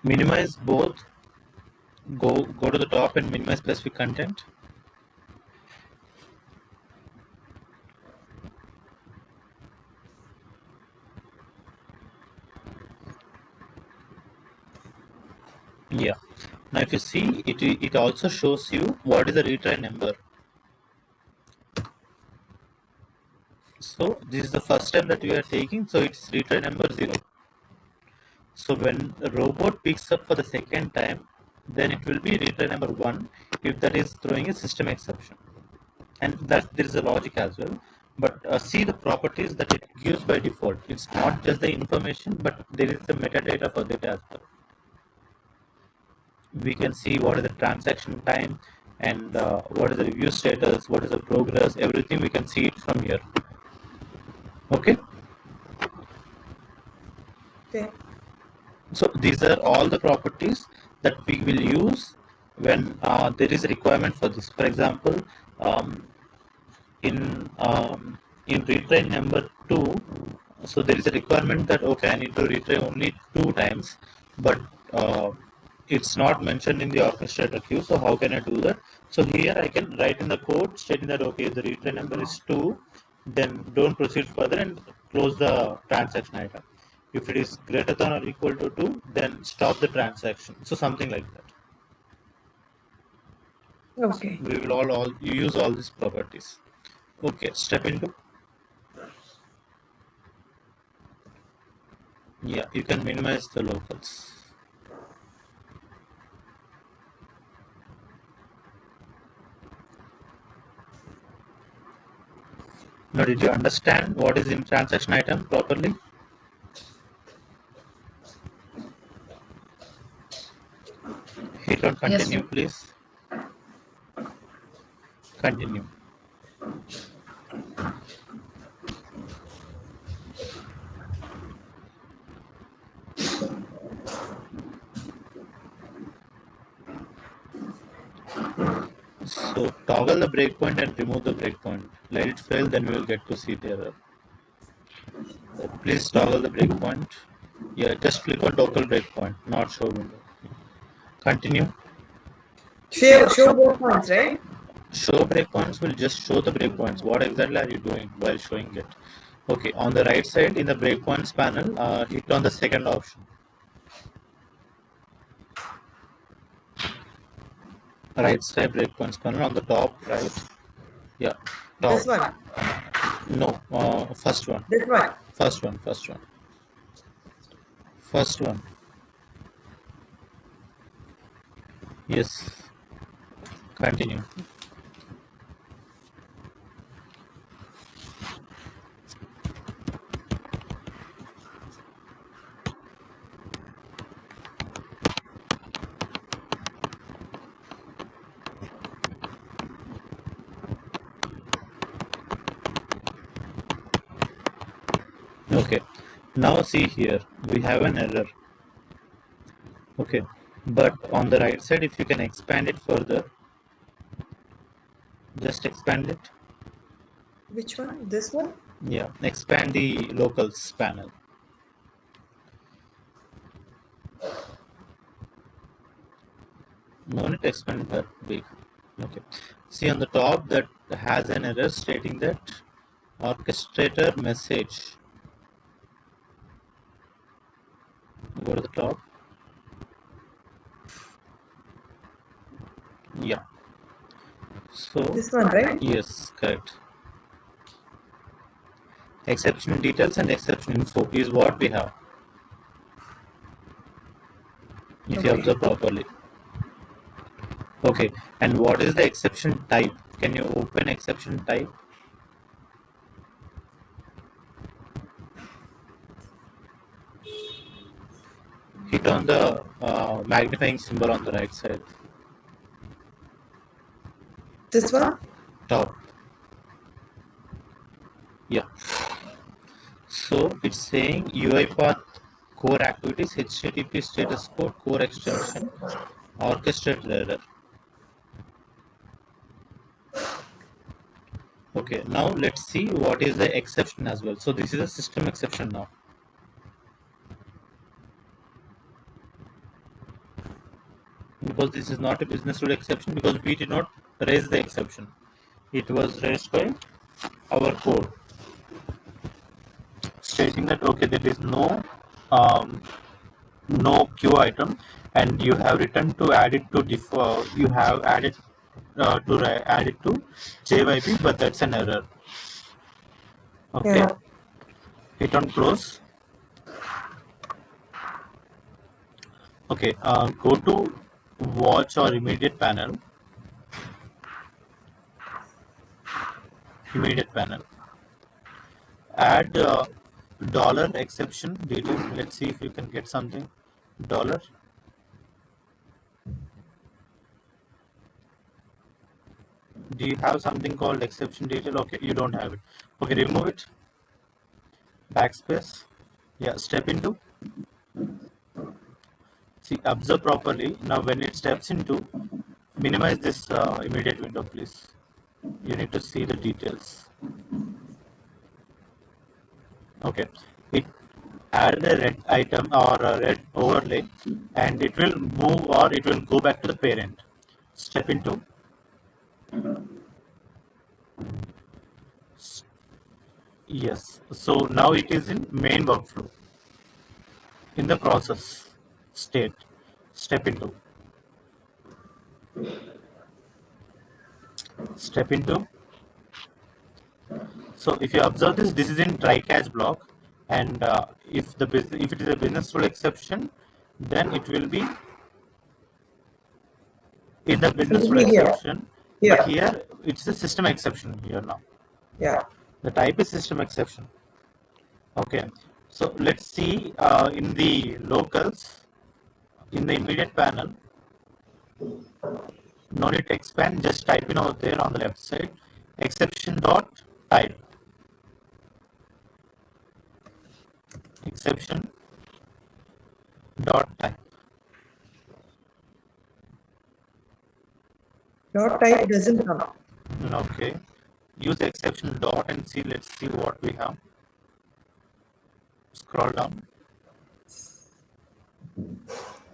Minimize both. Go to the top and minimize specific content. Yeah. Now if you see, it also shows you what is the retry number. So this is the first time that we are taking, so it's retry number 0. So when the robot picks up for the second time, then it will be retry number 1 if that is throwing a system exception. And that there is a logic as well. But see the properties that it gives by default. It's not just the information, but there is the metadata for that as well. We can see what is the transaction time and what is the review status, what is the progress, everything we can see it from here. Okay. Okay. So these are all the properties that we will use when there is a requirement for this. For example, in retry number 2, so there is a requirement that okay, I need to retry only 2 times, but it's not mentioned in the orchestrator queue. So how can I do that? So here I can write in the code stating that okay, the retry number is 2, then don't proceed further and close the transaction item. If it is greater than or equal to 2, then stop the transaction. So something like that. Okay. We will all use all these properties. Okay, step into. Yeah, you can minimize the locals. Now, did you understand what is in transaction item properly? Hit on continue, Yes. please. Continue. So toggle the breakpoint and remove the breakpoint. Let it fail, then we will get to see the error. Please toggle the breakpoint. Yeah, just click on toggle breakpoint, not show window. Continue. Show both points, right? Show breakpoints will just show the breakpoints. What exactly are you doing while showing it? Okay, on the right side in the breakpoints panel, hit on the second option. Right side breakpoints panel on the top right. Yeah, top. This one. No, first one. This one. First one. First one. Yes. Continue. Okay, now see here, we have an error. Okay, but on the right side, if you can expand it further, just expand it. Which one? This one? Yeah, expand the locals panel. No need to expand it that big. Okay, see on the top that has an error stating that orchestrator message. Go to the top. Yeah. So This one, right? yes, correct. Exception details and exception info is what we have. If you Okay. observe properly. Okay. And what is the exception type? Can you open exception type? Hit on the magnifying symbol on the right side. This one? Top. Yeah. So it's saying UiPath core activities, HTTP status code, core extension, orchestrated error. Okay, now let's see what is the exception as well. So this is a system exception now. Because this is not a business rule exception because we did not raise the exception. It was raised by our code stating that okay, there is um, no queue item and you have written to add it to you have added add it to JYP, but that's an error. Okay, Yeah. hit on close. Okay, go to watch or immediate panel. Immediate panel. Add dollar exception detail. Let's see if you can get something. Dollar. Do you have something called exception detail? Okay, you don't have it. Okay, remove it. Backspace. Yeah, step into. See, observe properly. Now, when it steps into, minimize this immediate window, please. You need to see the details. Okay, it added a red item or a red overlay, and it will move or it will go back to the parent. Step into. Yes. So now it is in main workflow. In the process state, step into. Step into. So if you observe this, this is in try catch block, and if it is a business rule exception, then it will be in the business rule exception. Yeah. But here it's a system exception here now. Yeah. The type is system exception. Okay. So let's see in the locals, in the immediate panel. No need to expand, just type in over there on the left side, exception dot type. Exception dot type. Dot type doesn't come. Okay. Use the exception dot and see. Let's see what we have. Scroll down.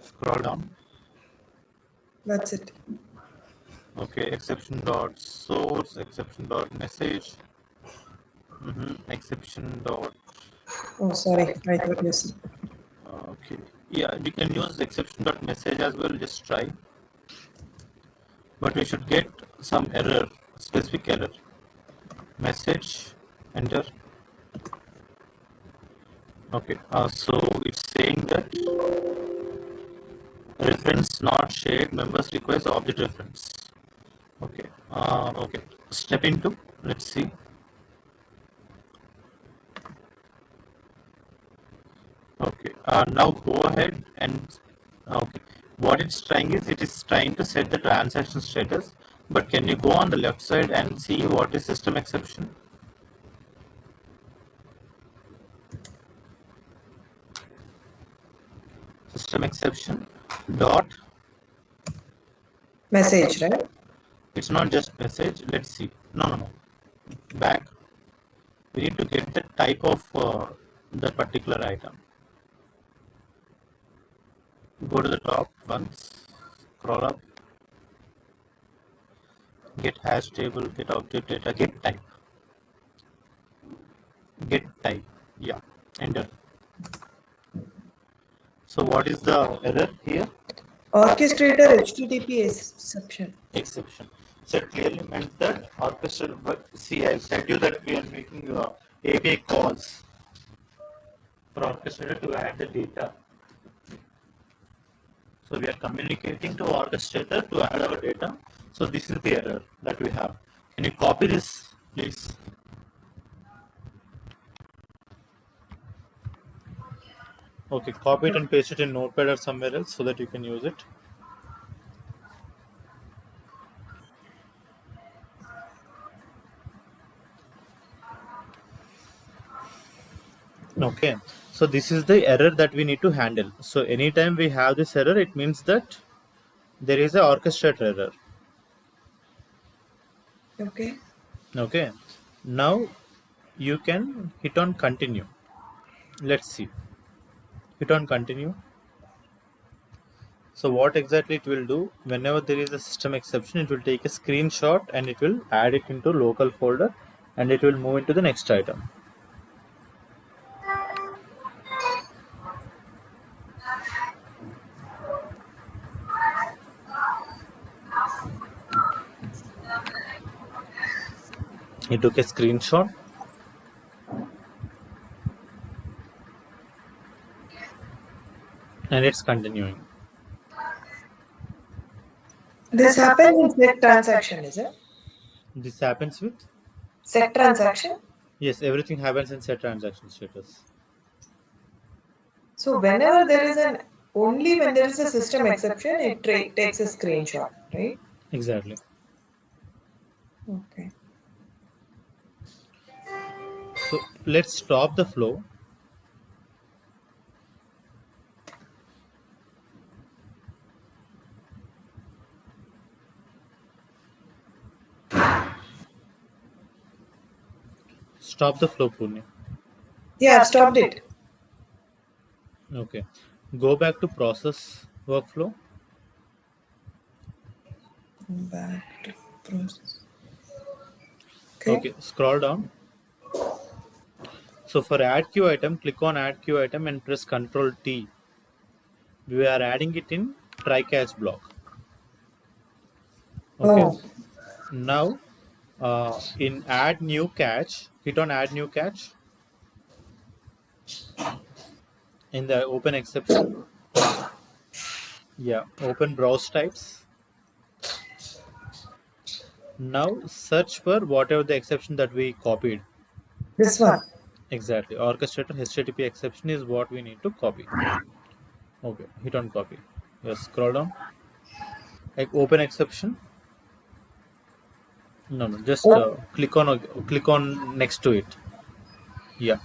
Scroll down. That's it. Okay. Exception dot source. Exception dot message. Exception dot. Oh, sorry. I thought you said. Okay. Yeah, you can use exception dot message as well. Just try. But we should get some error, specific error. Message, enter. Okay, so it's saying that reference not shared, members request object reference. Okay, okay. Step into, let's see. Okay, now go ahead and, okay. What it's trying is, it is trying to set the transaction status, but can you go on the left side and see what is system exception? System exception dot Message, right? it's not just message. Let's see. No. Back. We need to get the type of the particular item. Go to the top once. Scroll up. Get hash table. Get object data. Get type. Get type. Yeah. Enter. So what is the error here? Orchestrator HTTP exception. exception. So it clearly meant that orchestral. But see, I said you that we are making API calls for orchestrator to add the data. So we are communicating to orchestrator to add our data. So this is the error that we have. Can you copy this, please? Okay, copy it and paste it in Notepad or somewhere else so that you can use it. Okay, so this is the error that we need to handle. So anytime we have this error, it means that there is a orchestrator error. Okay. Okay, now you can hit on continue. Let's see. Hit on continue. So what exactly it will do, whenever there is a system exception, it will take a screenshot and it will add it into local folder and it will move into the next item. He took a screenshot and it's continuing. This happens in set transaction, is it? This happens with? Set transaction? Yes, everything happens in set transaction status. So whenever there is only when there is a system exception, it takes a screenshot, right? Exactly. Okay. So let's stop the flow. Stop the flow, Purni. Yeah, I've stopped it. Okay. Go back to process workflow. Back to process. Okay, scroll down. So for add queue item, click on add queue item and press Ctrl T. We are adding it in try catch block. Okay. Oh. Now in add new catch, hit on add new catch. In the open exception. Yeah, open browse types. Now search for whatever the exception that we copied. This one. Exactly. Orchestrator HTTP exception is what we need to copy. Okay, hit on copy. Yes, scroll down. Like open exception. No, just click on next to it. Yeah.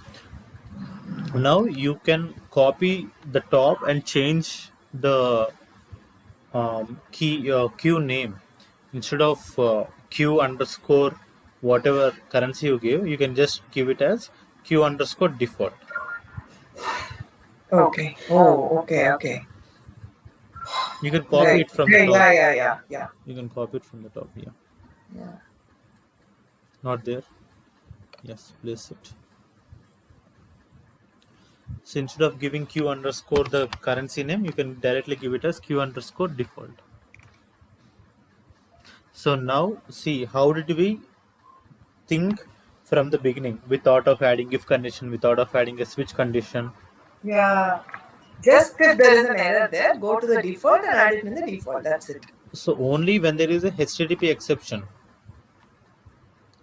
Now you can copy the top and change the queue name. Instead of queue underscore whatever currency you give, you can just give it as queue underscore default. Okay. Oh, okay. You can copy it from the top. Yeah. You can copy it from the top. Yeah. Not there. Yes, place it. So instead of giving queue underscore the currency name, you can directly give it as queue underscore default. So now see, how did we think from the beginning? We thought of adding if condition, we thought of adding a switch condition. Yeah. Just if there is an error there, go to the default and add it in the default. That's it. So only when there is a HTTP exception.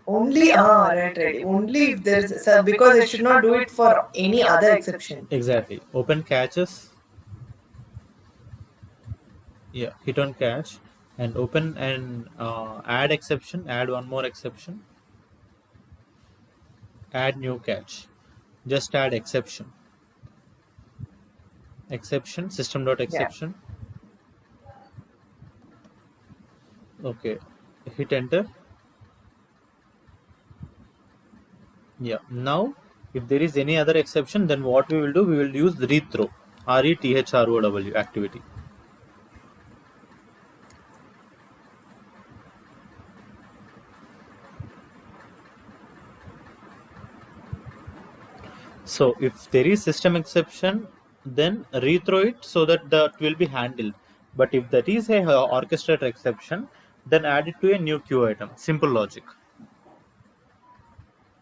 Only right. Only if there is because it should not do it for any other exception. Exactly. Open catches. Yeah, hit on catch and open and add exception. Add one more exception. Add new catch. Just add exception. Exception system.exception. Yeah. Okay. Hit enter. Yeah. Now, if there is any other exception, then what we will do, we will use rethrow. RETHROW activity. So if there is system exception, then rethrow it so that that will be handled. But if that is a orchestrator exception, then add it to a new queue item. Simple logic.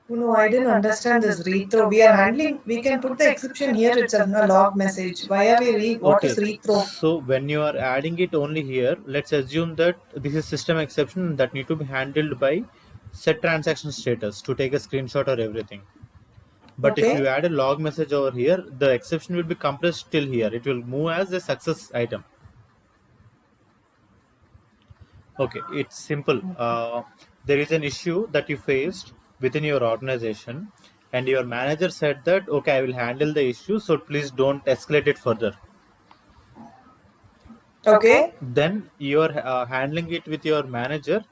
No, I didn't understand this rethrow. We are handling, we can put the exception here itself, a log message. Why are we what is rethrow? So when you are adding it only here, let's assume that this is system exception that need to be handled by set transaction status to take a screenshot or everything. But if you add a log message over here, the exception will be compressed till here. It will move as a success item. Okay, it's simple. There is an issue that you faced within your organization, and your manager said that, okay, I will handle the issue, so please don't escalate it further. Okay. Then you are handling it with your manager,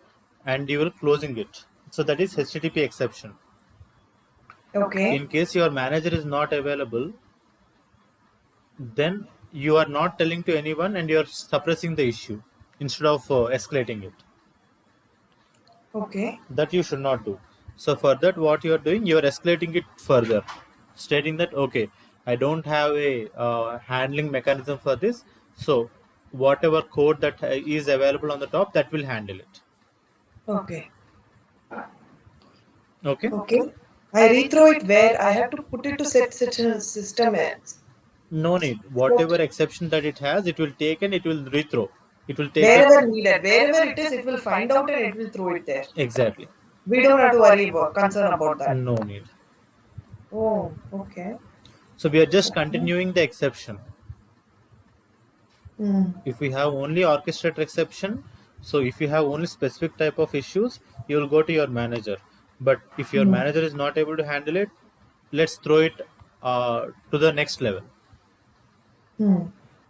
and you will closing it. So that is HTTP exception. Okay. In case your manager is not available, then you are not telling to anyone, and you are suppressing the issue instead of escalating it. Okay. That you should not do. So for that, what you are doing, you are escalating it further, stating that, okay, I don't have a handling mechanism for this, so whatever code that is available on the top, that will handle it. Okay. Okay. I rethrow it where I have to put it to set system. No need. Whatever exception that it has, it will take and it will rethrow. It will take wherever needed. Wherever it is, it will find out and it will throw it there. Exactly. We don't have to worry about, concern about that. No need. Oh, okay. So we are just continuing the exception. Mm. If we have only orchestrator exception, so if you have only specific type of issues, you will go to your manager. But if your manager is not able to handle it, let's throw it to the next level.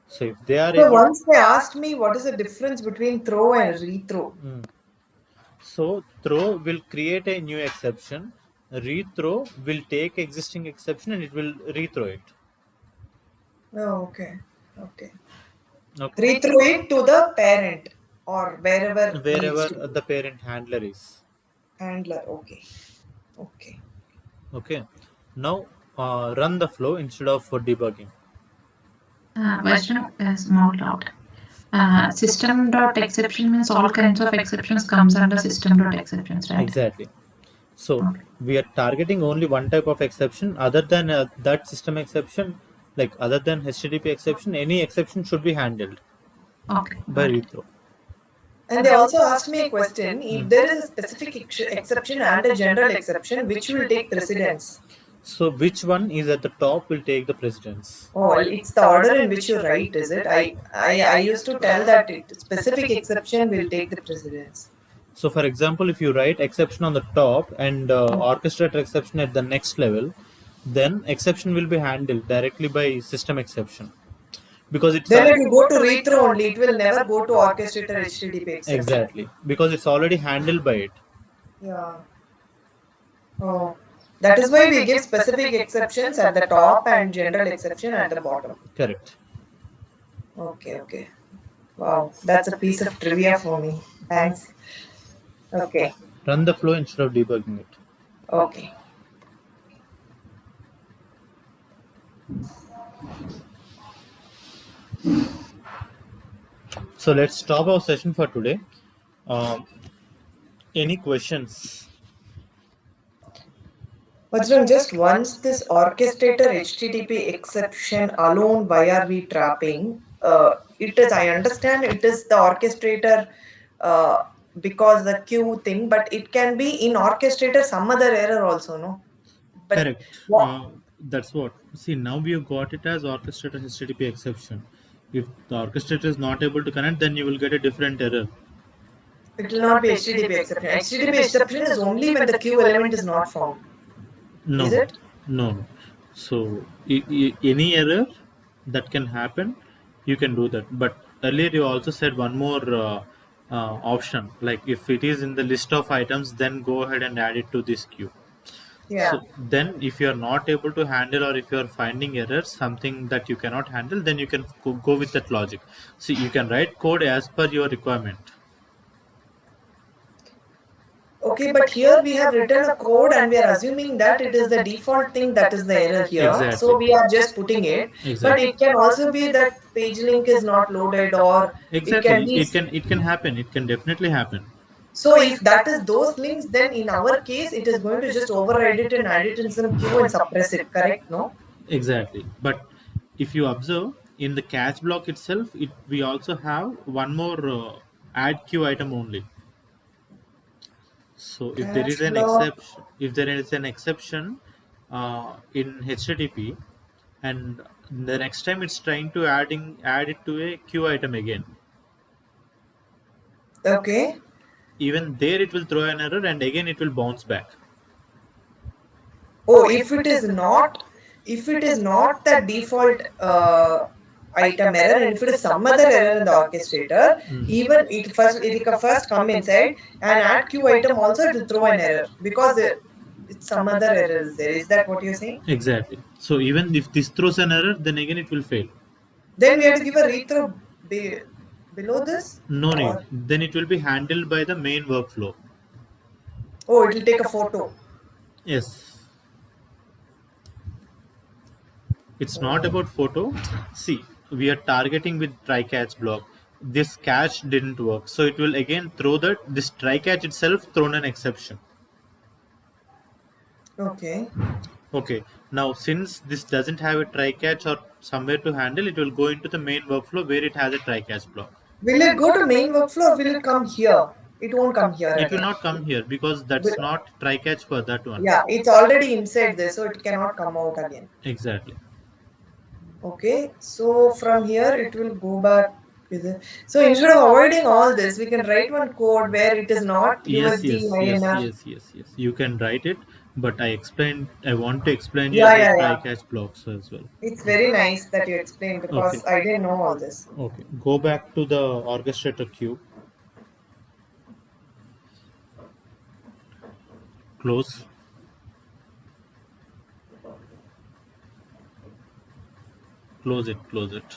So if they are So once they asked me what is the difference between throw and rethrow. So throw will create a new exception. Rethrow will take existing exception and it will rethrow it. Oh, okay. Rethrow it to the parent or wherever the parent handler is. Handler, okay. Now run the flow instead of debugging. Version is more loud. System.exception means all kinds of exceptions comes under system.exceptions, right? Exactly. So we are targeting only one type of exception. Other than that system exception, like other than HTTP exception, any exception should be handled by rethrow. And they also asked me a question, if there is a specific exception and a general exception, which will take precedence? So which one is at the top will take the precedence? Oh, it's the order in which you write, is it? I used to tell that specific exception will take the precedence. So for example, if you write exception on the top and orchestrator exception at the next level, then exception will be handled directly by system exception. Because it's then it will go to rethrow only, it will never go to orchestrator HTTP exception. Exactly, because it's already handled by it. Yeah. Oh, that is why we give specific exceptions at the top and general exception at the bottom. Correct. Okay. Wow, that's a piece of trivia for me. Thanks. Okay. Run the flow instead of debugging it. Okay. So let's stop our session for today. Any questions? Vajram, just once this orchestrator HTTP exception alone, why are we trapping? It is, I understand it is the orchestrator because the queue thing, but it can be in orchestrator some other error also, no? But correct. That's what. See, now we have got it as orchestrator HTTP exception. If the orchestrator is not able to connect, then you will get a different error. It will not be HTTP exception. HTTP exception is only when the queue element is not found. No. Is it? No. So any error that can happen, you can do that. But earlier you also said one more option, like if it is in the list of items, then go ahead and add it to this queue. Yeah. So then if you are not able to handle, or if you are finding errors, something that you cannot handle, then you can go with that logic. See, you can write code as per your requirement. Okay, but here we have written a code and we are assuming that it is the default thing that is the error here. Exactly. So we are just putting it. But Exactly. it can also be that page link is not loaded, or it can Exactly. be. It can happen. It can definitely happen. So if that is those links, then in our case, it is going to just override it and add it in some queue and suppress it, correct? No? Exactly. But if you observe in the catch block itself, we also have one more add queue item only. So if there is Catch an block. exception, if there is an exception in HTTP, and the next time it's trying to add it to a queue item again, Okay. even there it will throw an error and again it will bounce back. Oh, if it is not the default item error, and if it is some other error in the orchestrator, even it will first come inside and add queue item also, it will throw an error because it's some other error is there. Is that what you're saying? Exactly. So even if this throws an error, then again it will fail. Then we have to give a read through below this? No need. Or- Then it will be handled by the main workflow. Oh, it will take a photo. Yes. It's not about photo. See, we are targeting with try catch block. This catch didn't work, so it will again throw this try catch itself thrown an exception. Okay. Okay. Now since this doesn't have a try catch or somewhere to handle, it will go into the main workflow where it has a try catch block. Will it go to main workflow or will it come here? It won't come here. It will again. not come here because that's not try catch for that one. Yeah, it's already inside this, so it cannot come out again. Exactly. Okay, so from here it will go back with it. So instead of avoiding all this, we can write one code where it is not Yes, USD yes, INR. yes. You can write it, but I want to explain Yeah, you yeah, the yeah. try catch blocks as well. It's very nice that you explained because Okay. I didn't know all this. Okay. Go back to the orchestrator queue. Close. Close it. Close it.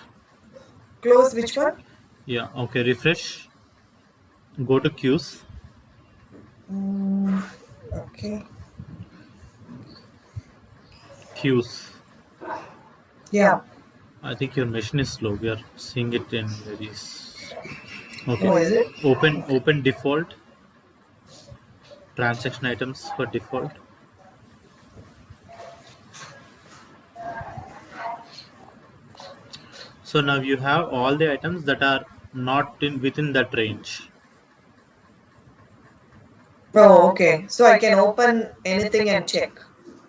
Close which one? Yeah. Okay. Refresh. Go to queues. Okay. Queues. Yeah. I think your machine is slow. We are seeing it in very. Okay. Oh, is it? Open default. Transaction items for default. So now you have all the items that are not within that range. Oh, okay. So I can open anything and check.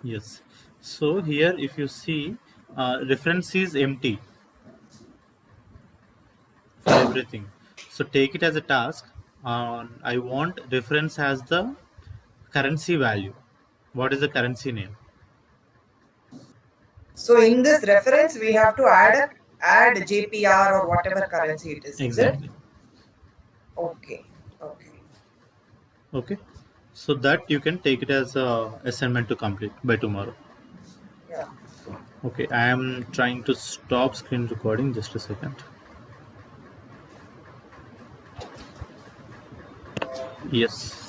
Yes. So here, if you see, reference is empty for everything. So take it as a task. I want reference as the currency value. What is the currency name? So in this reference, we have to add JPR or whatever currency it is. Exactly. Is it? Okay. Okay. Okay. So that you can take it as a assignment to complete by tomorrow. Yeah. Okay. I am trying to stop screen recording. Just a second. Yes.